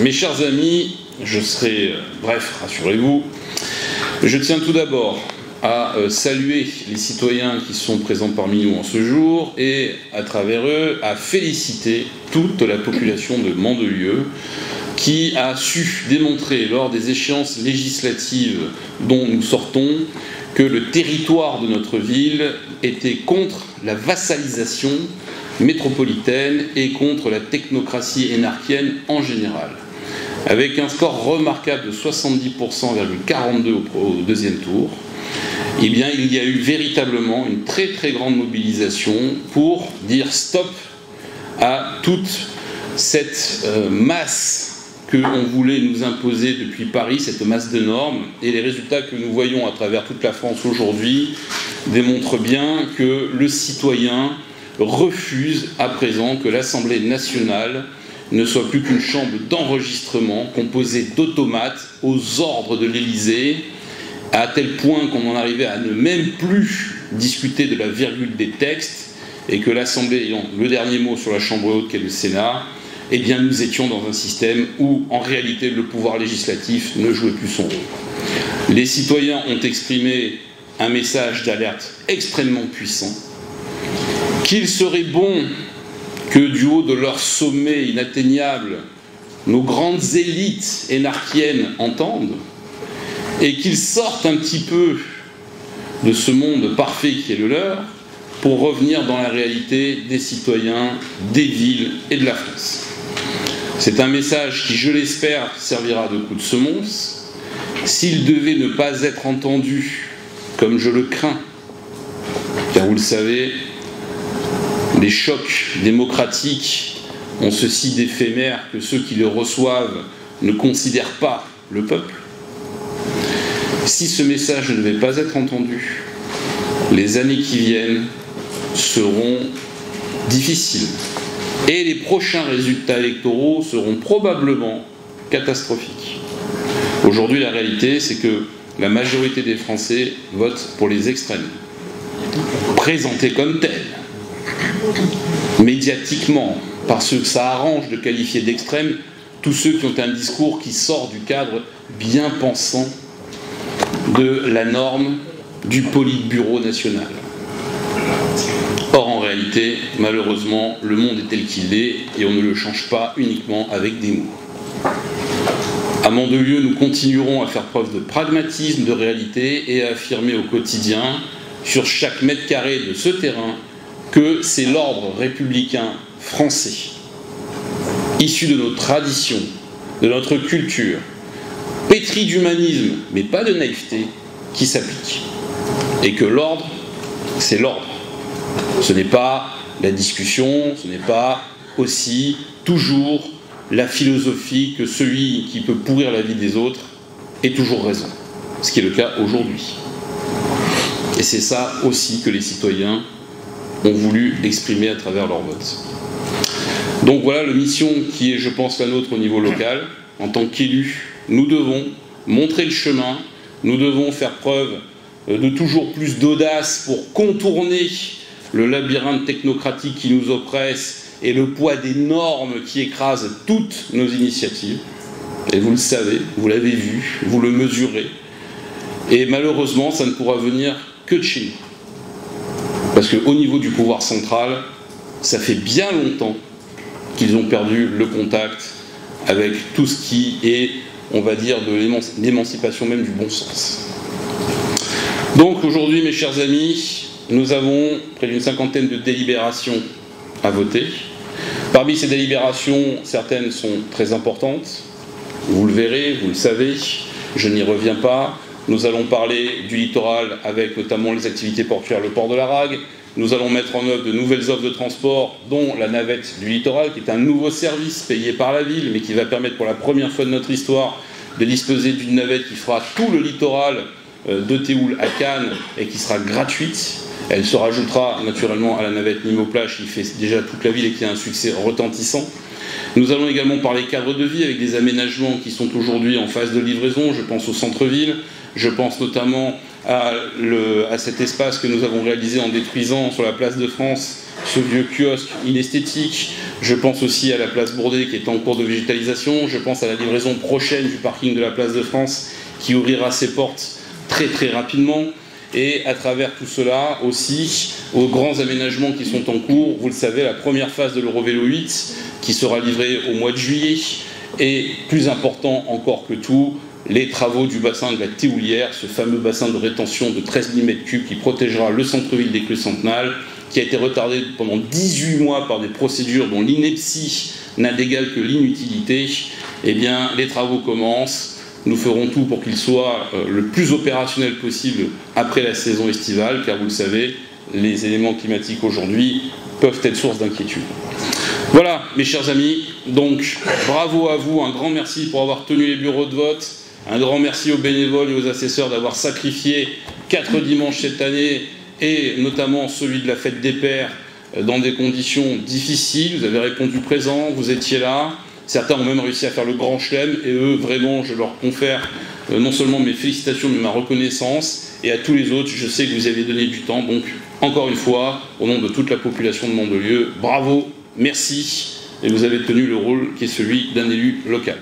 Mes chers amis, je serai bref, rassurez-vous. Je tiens tout d'abord à saluer les citoyens qui sont présents parmi nous en ce jour et, à travers eux, à féliciter toute la population de Mandelieu qui a su démontrer lors des échéances législatives dont nous sortons que le territoire de notre ville était contre la vassalisation métropolitaine et contre la technocratie énarchienne en général. Avec un score remarquable de 70,42% au deuxième tour, eh bien, il y a eu véritablement une très très grande mobilisation pour dire stop à toute cette masse qu'on voulait nous imposer depuis Paris, cette masse de normes, et les résultats que nous voyons à travers toute la France aujourd'hui démontrent bien que le citoyen refuse à présent que l'Assemblée nationale ne soit plus qu'une chambre d'enregistrement composée d'automates aux ordres de l'Élysée, à tel point qu'on en arrivait à ne même plus discuter de la virgule des textes, et que l'Assemblée ayant le dernier mot sur la chambre haute qu'est le Sénat, eh bien nous étions dans un système où en réalité le pouvoir législatif ne jouait plus son rôle. Les citoyens ont exprimé un message d'alerte extrêmement puissant, qu'il serait bon que du haut de leur sommet inatteignable, nos grandes élites énarchiennes entendent, et qu'ils sortent un petit peu de ce monde parfait qui est le leur, pour revenir dans la réalité des citoyens, des villes et de la France. C'est un message qui, je l'espère, servira de coup de semonce. S'il devait ne pas être entendu, comme je le crains, car vous le savez, les chocs démocratiques ont ceci d'éphémère que ceux qui le reçoivent ne considèrent pas le peuple. Si ce message ne devait pas être entendu, les années qui viennent seront difficiles. Et les prochains résultats électoraux seront probablement catastrophiques. Aujourd'hui, la réalité, c'est que la majorité des Français votent pour les extrêmes, présentés comme tels, médiatiquement, parce que ça arrange de qualifier d'extrêmes tous ceux qui ont un discours qui sort du cadre bien pensant de la norme du Politburo national. Or, en réalité, malheureusement, le monde est tel qu'il est et on ne le change pas uniquement avec des mots. À Mandelieu, nous continuerons à faire preuve de pragmatisme, de réalité et à affirmer au quotidien, sur chaque mètre carré de ce terrain, que c'est l'ordre républicain français, issu de nos traditions, de notre culture, pétri d'humanisme, mais pas de naïveté, qui s'applique. Et que l'ordre, c'est l'ordre. Ce n'est pas la discussion, ce n'est pas aussi toujours la philosophie que celui qui peut pourrir la vie des autres ait toujours raison, ce qui est le cas aujourd'hui. Et c'est ça aussi que les citoyens ont voulu exprimer à travers leur vote. Donc voilà la mission qui est, je pense, la nôtre au niveau local. En tant qu'élus, nous devons montrer le chemin, nous devons faire preuve de toujours plus d'audace pour contourner le labyrinthe technocratique qui nous oppresse et le poids des normes qui écrasent toutes nos initiatives. Et vous le savez, vous l'avez vu, vous le mesurez. Et malheureusement, ça ne pourra venir que de chez nous. Parce qu'au niveau du pouvoir central, ça fait bien longtemps qu'ils ont perdu le contact avec tout ce qui est, on va dire, de l'émancipation même du bon sens. Donc aujourd'hui, mes chers amis, nous avons près d'une cinquantaine de délibérations à voter. Parmi ces délibérations, certaines sont très importantes. Vous le verrez, vous le savez, je n'y reviens pas. Nous allons parler du littoral avec notamment les activités portuaires, le port de la Rague. Nous allons mettre en œuvre de nouvelles offres de transport, dont la navette du littoral, qui est un nouveau service payé par la ville, mais qui va permettre pour la première fois de notre histoire de disposer d'une navette qui fera tout le littoral de Théoul à Cannes et qui sera gratuite. Elle se rajoutera naturellement à la navette Nîmes-Plage qui fait déjà toute la ville et qui a un succès retentissant. Nous allons également parler cadre de vie avec des aménagements qui sont aujourd'hui en phase de livraison. Je pense au centre-ville, je pense notamment à cet espace que nous avons réalisé en détruisant sur la place de France ce vieux kiosque inesthétique. Je pense aussi à la place Bourdet qui est en cours de végétalisation. Je pense à la livraison prochaine du parking de la place de France qui ouvrira ses portes très très rapidement. Et à travers tout cela aussi aux grands aménagements qui sont en cours. Vous le savez, la première phase de l'Eurovélo 8 qui sera livrée au mois de juillet. Et plus important encore que tout, les travaux du bassin de la Théoulière, ce fameux bassin de rétention de 13 000 m3 qui protégera le centre-ville des Crues Centenales, qui a été retardé pendant 18 mois par des procédures dont l'ineptie n'a d'égal que l'inutilité. Eh bien, les travaux commencent. Nous ferons tout pour qu'il soit le plus opérationnel possible après la saison estivale, car vous le savez, les éléments climatiques aujourd'hui peuvent être source d'inquiétude. Voilà, mes chers amis, donc bravo à vous, un grand merci pour avoir tenu les bureaux de vote, un grand merci aux bénévoles et aux assesseurs d'avoir sacrifié 4 dimanches cette année, et notamment celui de la fête des pères, dans des conditions difficiles. Vous avez répondu présent, vous étiez là. Certains ont même réussi à faire le grand chelem, et eux, vraiment, je leur confère non seulement mes félicitations, mais ma reconnaissance. Et à tous les autres, je sais que vous avez donné du temps. Donc, encore une fois, au nom de toute la population de Mandelieu, bravo, merci, et vous avez tenu le rôle qui est celui d'un élu local.